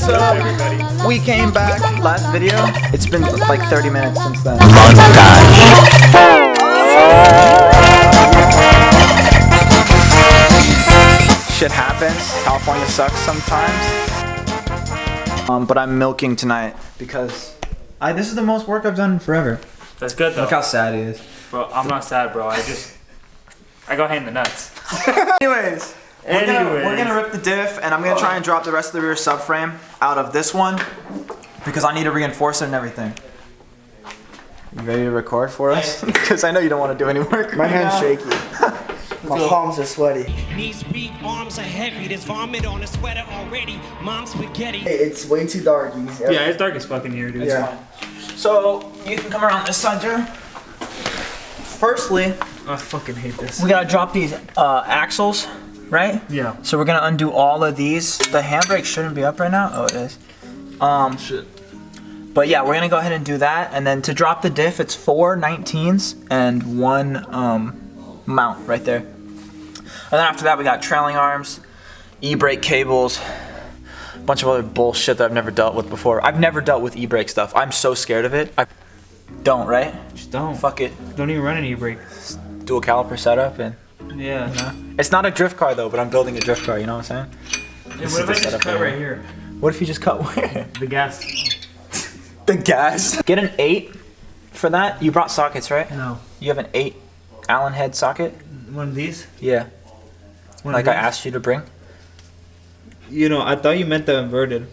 What's up, everybody? We came back last video. It's been like 30 minutes since then. Shit happens. California sucks sometimes. But I'm milking tonight because this is the most work I've done in forever. That's good though. Look how sad he is. Bro, I'm not sad, bro. I got hit in the nuts. Anyways, we're gonna rip the diff, and I'm gonna try and drop the rest of the rear subframe out of this one because I need to reinforce it and everything. You ready to record for us? Because I know you don't want to do any work. My hand's shaky. My palms are sweaty. Knees weak, arms are heavy. There's vomit on the sweater already. Mom's spaghetti. Hey, it's way too dark. Yeah, it's dark as fucking here, dude. Yeah. So you can come around this side, Joe. Firstly, I fucking hate this. we gotta drop these axles, right? Yeah. So we're gonna undo all of these. The handbrake shouldn't be up right now. Oh, it is. Shit. But yeah, we're gonna go ahead and do that. And then to drop the diff, it's 4 19s and 1 mount right there. And then after that, we got trailing arms, e-brake cables, a bunch of other bullshit that I've never dealt with before. I've never dealt with e-brake stuff. I'm so scared of it. I don't, right? Just don't. Fuck it. Don't even run an e-brake. Dual caliper setup and Yeah. it's not a drift car though, but I'm building a drift car. You know what I'm saying? Hey, what if I just cut right here? What if you just cut where? The gas. The gas. Get an 8 for that. You brought sockets, right? No. You have an 8 Allen head socket? One of these? Yeah. One Like of I these? asked you to bring. You know, I thought you meant the inverted.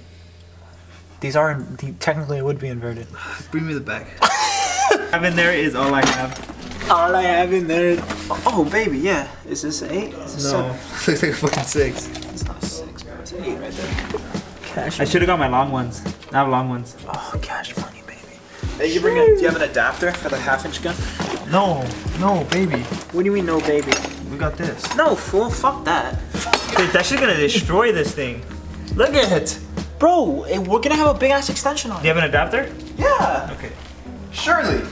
These are technically it would be inverted. Bring me the back. Having there is all I have. All I have in there. Oh baby, yeah. Is this 8? Is this No. Looks like a fucking 6. It's not a 6, bro. It's an 8 right there. Cash. I should have got my long ones. I have long ones. Oh, cash money, baby. Hey, do you have an adapter for the 1/2-inch gun? No, baby. What do you mean, no, baby? We got this. No, fool. Fuck that. Wait, that's just gonna destroy this thing. Look at it, bro. We're gonna have a big ass extension on Do you it. have an adapter? Yeah. Okay. Surely.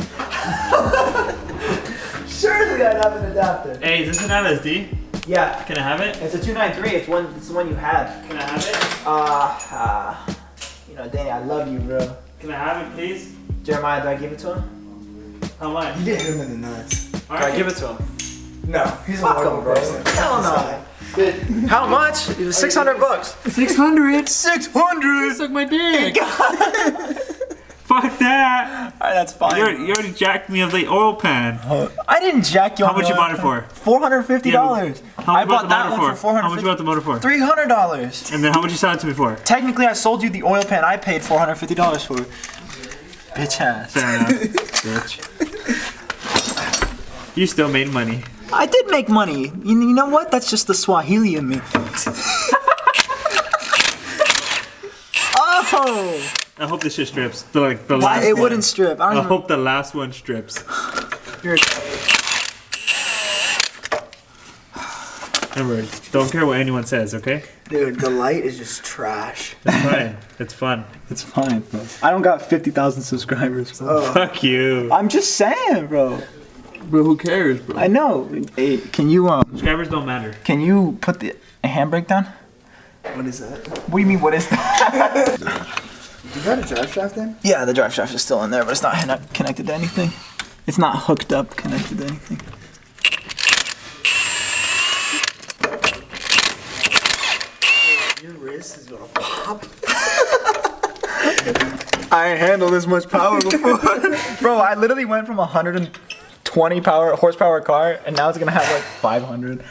Surely I'd have an adapter. Hey, is this an LSD? Yeah. Can I have it? It's a 293. It's the one you had. Can I have it? You know, Danny, I love you, bro. Can I have it, please? Jeremiah, do I give it to him? How much? You did hit him in the nuts. Do I give it to him? No, he's Fuck a him, horrible bro. person. Hell no. How much? It was $600. 600. 600. Suck my dick. Fuck that. Alright, that's fine. You already jacked me of the oil pan. I didn't jack you. How much you bought it for? $450. How I much bought that one for $450. How much you bought the motor for? $300. And then how much you sold it to me for? Technically, I sold you the oil pan I paid $450 for. Bitch ass. Fair enough. Bitch. You still made money. I did make money. You know what? That's just the Swahili in me. Oh! I hope this shit strips. The last It one. wouldn't strip. I hope the last one strips. Remember, don't care what anyone says, okay? Dude, the light is just trash. It's fine. It's fun. It's fine, bro. I don't got 50,000 subscribers. Bro. Fuck you. I'm just saying, bro. Bro, who cares, bro? I know. Hey, can you Subscribers don't matter. Can you put the handbrake down? What is that? What do you mean? What is that? You got a drive shaft in? Yeah, the drive shaft is still in there, but it's not connected to anything. It's not hooked up, connected to anything. Your wrist is gonna pop. I ain't handled this much power before. Bro, I literally went from 120 horsepower car, and now it's gonna have like 500.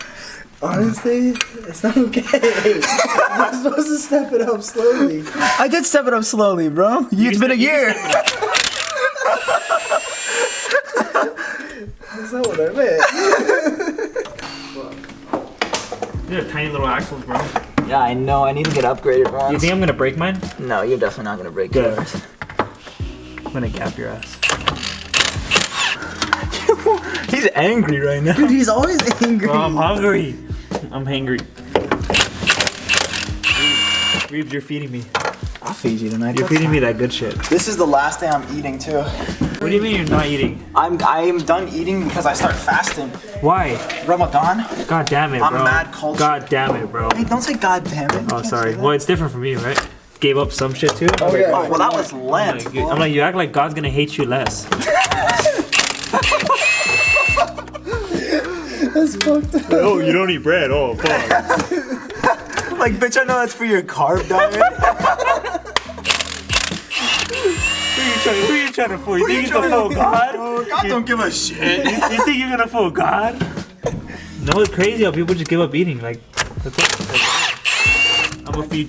Honestly, it's not okay. You're supposed to step it up slowly. I did step it up slowly, bro. It's been a year. That's not what I meant. These are tiny little axles, bro. Yeah, I know. I need to get upgraded once. You think I'm gonna break mine? No, you're definitely not gonna break Good. yours. I'm gonna gap your ass. He's angry right now. Dude, he's always angry. Bro, I'm hungry. I'm hangry. Reebs, you're feeding me. I'll feed you tonight. You're feeding me that good shit. This is the last day I'm eating too. What do you mean you're not eating? I'm done eating because I start fasting. Why? Ramadan. God damn it, bro. I'm mad cultured. God damn it, bro. Hey, don't say God damn it. Oh, sorry. Well, it's different from you, right? gave up some shit too. Oh, yeah. Oh, well, that was lent. I'm like, you act like God's gonna hate you less. That's fucked up. Oh, you don't eat bread. Oh, fuck. Like, bitch, I know that's for your carb diet. Who are you trying to fool? You think you're gonna fool God? God don't give a shit. You think you're gonna fool God? No, it's crazy how people just give up eating. Like, that's what,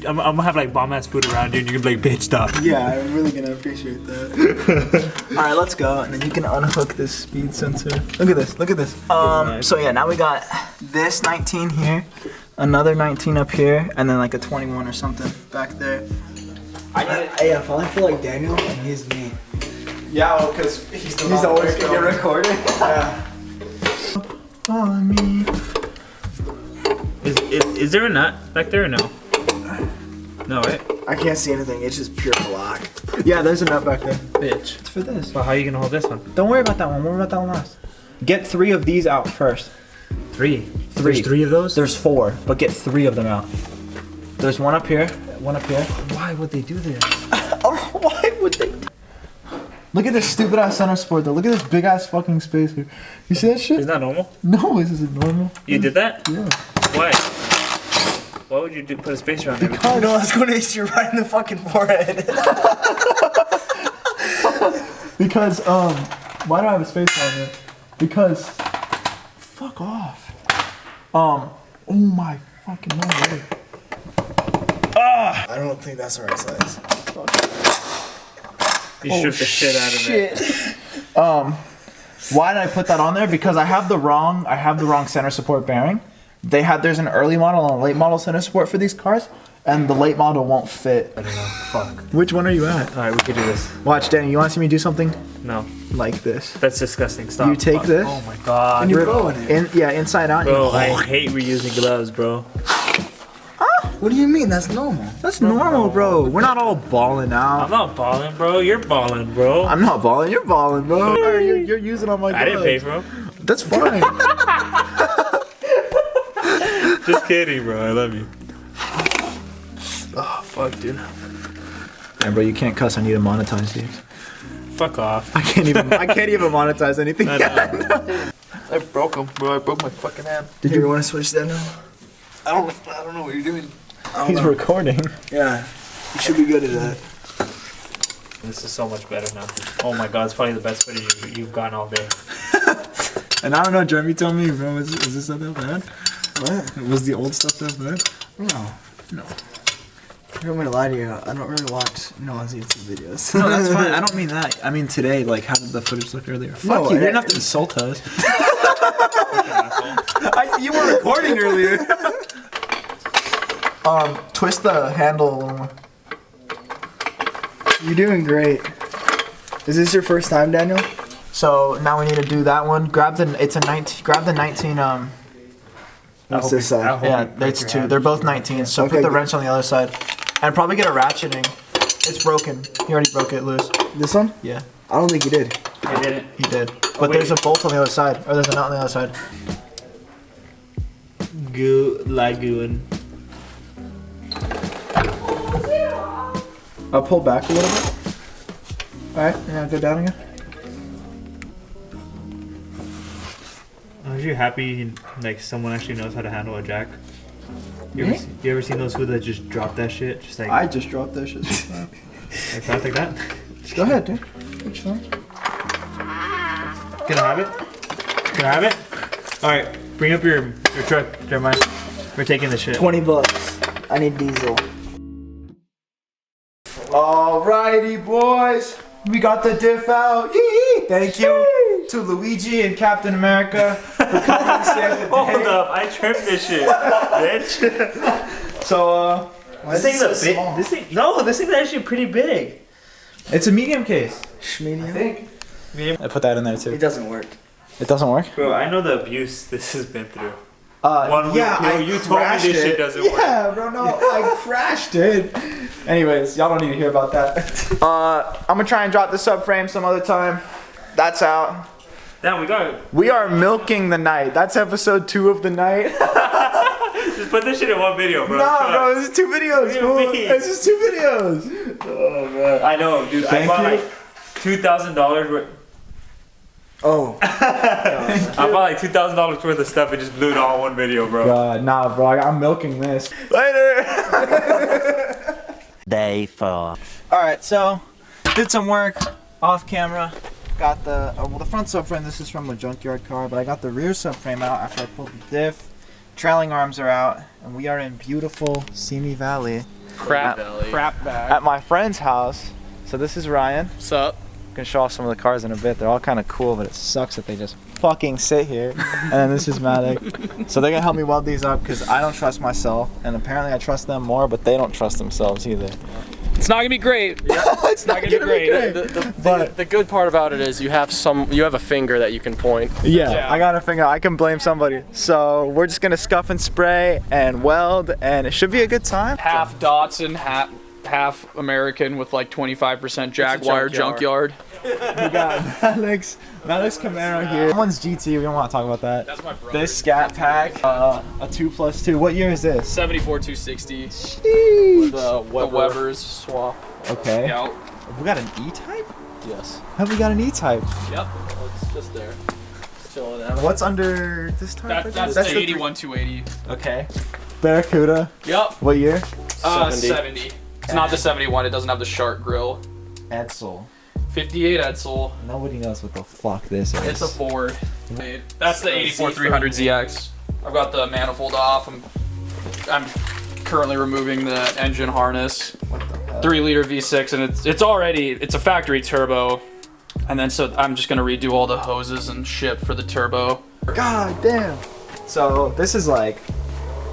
I'm gonna have like bomb ass food around you, and you're gonna be like, bitch, stop. Yeah, I'm really gonna appreciate that. All right, let's go, and then you can unhook this speed sensor. Look at this. Look at this. So yeah, now we got this 19 here, another 19 up here, and then like a 21 or something back there. I finally feel like Daniel, and he's me. Yeah, well, because he's always gonna get recorded. Yeah. On me. Is there a nut back there or no? No, right? I can't see anything. It's just pure black. Yeah, there's a nut back there. Bitch. It's for this. Well, how are you gonna hold this one? Don't worry about that one. Worry about that one last. Get 3 of these out first. 3. There's 3 of those? There's 4, but get 3 of them out. There's one up here, one up here. Why would they do this? Why would they? Look at this stupid ass center support though. Look at this big ass fucking spacer. You see that shit? Is that normal? No, this isn't normal. You did that? Yeah. Why? Why would you put a spacer on there? Oh no, I was gonna hit you right in the fucking forehead. Because why do I have a spacer on there? Because fuck off. Oh my fucking no way. I don't think that's the right size. You shook the shit out of it. Why did I put that on there? Because I have the wrong center support bearing. There's an early model and a late model center support for these cars, and the late model won't fit. I don't know. Fuck. Which one are you at? Alright, we could do this. Watch, Danny, you want to see me do something No. like this? That's disgusting. Stop. You take Fuck. this. Oh my god. And you blow in it. Inside out. Bro, I hate reusing gloves, bro. What do you mean? That's normal. That's normal, bro. We're not all balling I'm out. not balling, bro. You're balling, bro. I'm not balling. You're balling, bro. You're using all my gloves. I didn't pay for them. That's fine. Just kidding, bro. I love you. Oh, fuck, dude. Yeah, bro, you can't cuss. I need to monetize these. Fuck off. I can't even monetize anything. I know. I broke them, bro. I broke my fucking hand. Did you want to switch that now? I don't know what you're doing. He's recording. Yeah, you should be good at that. This is so much better now. Oh my god, it's probably the best video you've gotten all day. And I don't know, Jeremy, tell me, bro, is this not that bad? What? Was the old stuff that bad? No. No. I don't want to lie to you. I don't really watch no one's YouTube videos. No, that's fine. I don't mean that. I mean today, like, how did the footage look earlier? Fuck you, you didn't have to insult us. You were recording earlier. Twist the handle a little more. You're doing great. Is this your first time, Daniel? So now we need to do that one. Grab the 19. What's this side? Yeah, it's 2. They're both 19. So Okay, put the good. wrench on the other side, and probably get a ratcheting. It's broken. He already broke it loose. This one? Yeah, I don't think you did. I didn't. he did. But there's a bolt on the other side, or there's a nut on the other side. Lagoon. I'll pull back a little bit. Alright, yeah, go down again. Aren't you happy like someone actually knows how to handle a jack? You Me? ever seen those who that just drop that shit? Just like I just dropped that shit. like fast like that? Go ahead, dude. Which one? Can I have it? Can I have it? Alright, bring up your truck, Jeremiah. We're taking the shit. $20. I need diesel. Alrighty, boys. We got the diff out. Yee! Thank you to Luigi and Captain America for coming and saving the Hold day. up, I trimmed this shit, bitch. So, This thing's a bit. This thing's actually pretty big. it's a medium case. Schmedium? I put that in there It too. doesn't work. It doesn't work? Bro, I know the abuse this has been through. 1 week. Yeah, you told me this shit doesn't work. Yeah, bro, no, I crashed it. Anyways, y'all don't need to hear about that. I'm gonna try and drop the subframe some other time. That's out. Damn, we got. We are milking the night. That's episode 2 of the night. Just put this shit in one video, bro. Nah, bro, this is 2 videos, fool. This is 2 videos. Oh man, I know, dude. I bought like $2,000 worth. Oh. I bought like $2,000 worth of stuff and just blew it all in one video, bro. God, nah, bro, I'm milking this. Later. Day 4. All right, so did some work off camera. Got the well, the front subframe. This is from a junkyard car, but I got the rear subframe out after I pulled the diff. Trailing arms are out, and we are in beautiful Simi Valley. Crap bag. At my friend's house. So this is Ryan. What's up? Gonna show off some of the cars in a bit. They're all kind of cool, but it sucks that they just fucking sit here. And then this is Matic. So they're gonna help me weld these up because I don't trust myself, and apparently I trust them more, but they don't trust themselves either. It's not gonna be great. It's not gonna be great. The good part about it is you have a finger that you can point. Yeah, I got a finger. I can blame somebody. So we're just gonna scuff and spray and weld, and it should be a good time. Half Datsun, half American with like 25% Jaguar junkyard. We got Matic's Camaro here. Someone's GT. We don't want to talk about that. That's my brother. This Scat Pack, a 2+2. What year is this? 74 260. Sheesh. The Weber's swap. Okay. Yeah. We got an E-Type? Yes. Have we got an E-Type? Yep. It's just there. Chilling out. What's under this type? That's the 81 280. Okay. Barracuda. Yep. What year? 70. It's not the 71. It doesn't have the shark grill. Edsel. 58 Edsel. Nobody knows what the fuck this is. It's a Ford. That's the 84 300 ZX. I've got the manifold off. I'm currently removing the engine harness. What the hell? 3-liter V6, and it's a factory turbo. And then so I'm just gonna redo all the hoses and shit for the turbo. God damn. So this is like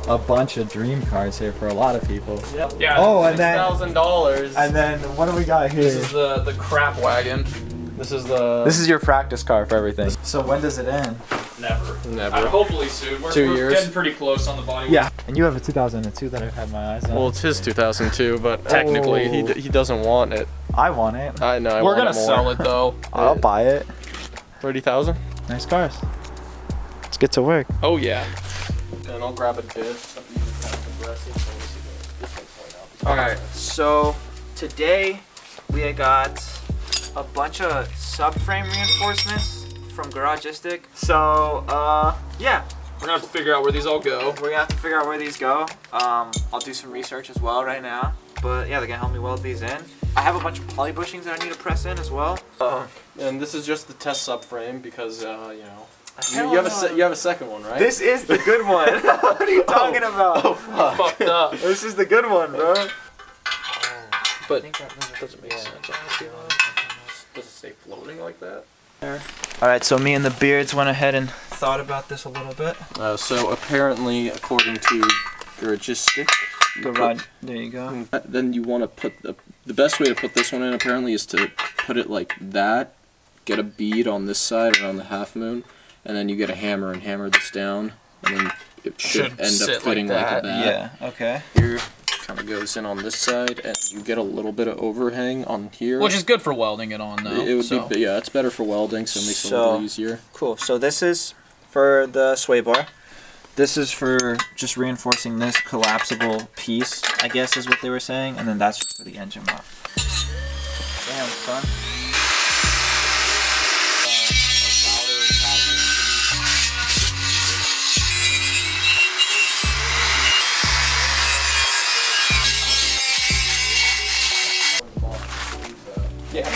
a bunch of dream cars here for a lot of people. Yep. Yeah. Oh, and then $6,000. And then what do we got here? This is the crap wagon. This is your practice car for everything. So when does it end? Never. Hopefully soon. We're 2 years. Getting pretty close on the body. Yeah. And you have a 2002 that I've had my eyes on. Well, it's his 2002, but technically he doesn't want it. I want it. I know. We're gonna sell it though. I'll buy it. 30,000. Nice cars. Let's get to work. Oh yeah. And I'll grab a diff. Alright, so today we got a bunch of subframe reinforcements from Garagistic. So, yeah. We're gonna have to figure out where these all go. We're gonna have to figure out where these go. I'll do some research as well right now. But yeah, they're gonna help me weld these in. I have a bunch of poly bushings that I need to press in as well. And this is just the test subframe because you know. Hell You no. have a second one, right? This is the good one. What are you talking about? Oh fuck. Fucked up. This is the good one, bro. But doesn't make sense. Does it stay floating like that? Alright, so me and the Beards went ahead and thought about this a little bit. So apparently, according to Garagistic, There you go. then you want to put the best way to put this one in apparently is to put it like that, get a bead on this side around the half moon, and then you get a hammer and hammer this down, and then it should end up fitting like that. Yeah, okay. Here kind of goes in on this side, and you get a little bit of overhang on here. Which is good for welding it on though. It would be, yeah, it's better for welding, so it makes it a little easier. Cool. So this is for the sway bar. This is for just reinforcing this collapsible piece, I guess is what they were saying, and then that's just for the engine mount. Damn, son. Yeah.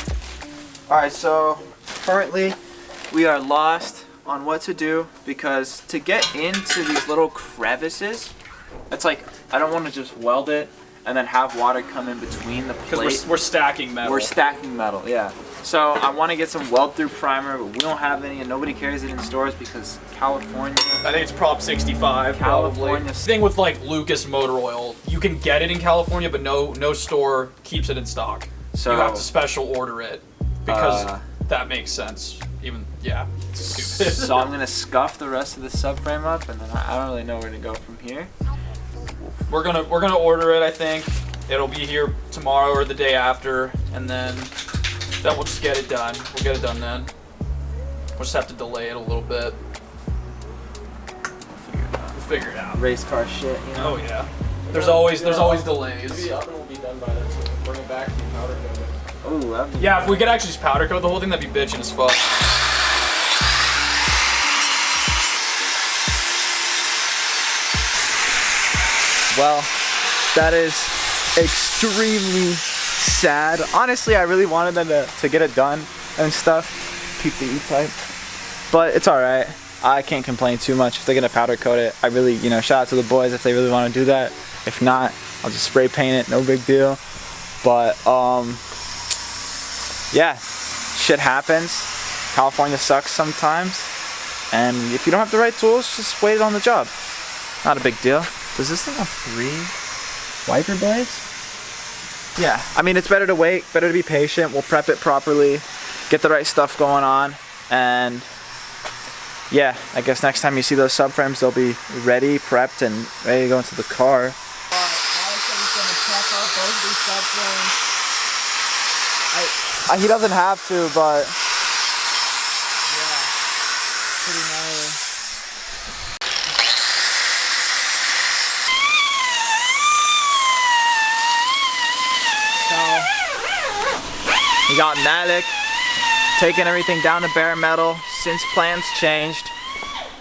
Alright, so currently we are lost on what to do because to get into these little crevices, it's like I don't want to just weld it and then have water come in between the plate. Because we're stacking metal. We're stacking metal, yeah. So I want to get some weld-through primer, but we don't have any and nobody carries it in stores because California. I think it's Prop 65. California. Probably. Thing with like Lucas motor oil, you can get it in California, but no store keeps it in stock. So you have to special order it because that makes sense. Even it's stupid. So I'm gonna scuff the rest of the subframe up, and then I don't really know where to go from here. We're gonna order it. I think it'll be here tomorrow or the day after, and then we'll just get it done. We'll get it done then. We'll just have to delay it a little bit. figure it out. Race car shit, you know? Oh yeah. There's always delays. The oven will be done by then, so bring it back to you, powder coat it. Oh, that'd be Yeah, if we could actually just powder coat the whole thing, that'd be bitchin' as fuck. Well, that is extremely sad. Honestly, I really wanted them to get it done and stuff. Keep the E-type. But it's alright. I can't complain too much if they're gonna powder coat it. I really, you know, shout out to the boys if they really want to do that. If not, I'll just spray paint it, no big deal. But yeah, shit happens. California sucks sometimes. And if you don't have the right tools, just wait on the job. Not a big deal. Does this thing have 3 wiper blades? Yeah, I mean, it's better to wait, better to be patient. We'll prep it properly, get the right stuff going on, and yeah, I guess next time you see those subframes, they'll be ready, prepped, and ready to go into the car. Alex said he's gonna check out both of these subframes. He doesn't have to, but Yeah, pretty gnarly. we got Malik taking everything down to bare metal. Since plans changed,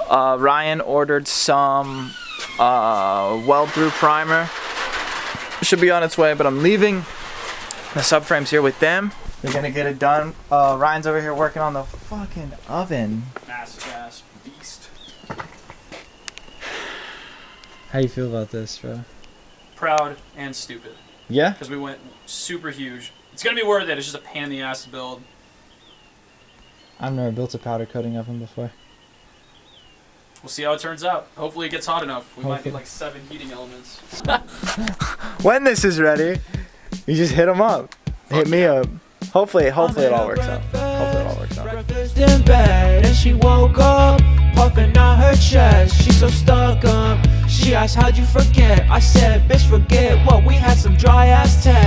Ryan ordered some weld-through primer. Should be on its way, but I'm leaving the subframes here with them. They're gonna get it done. Ryan's over here working on the fucking oven. Massive ass beast. How you feel about this, bro? Proud and stupid. Yeah? Because we went super huge. It's gonna be worth it. It's just a pain in the ass to build. I've never built a powder coating oven before. We'll see how it turns out. Hopefully it gets hot enough. We might Hopefully. need like 7 heating elements. When this is ready, you just hit them up. Hit me up. Hopefully it all works out. Hopefully it all works out. Breakfast in bed and she woke up, puffing out her chest. She's so stuck up. She asked, how'd you forget? I said, bitch, forget what? We had some dry ass text.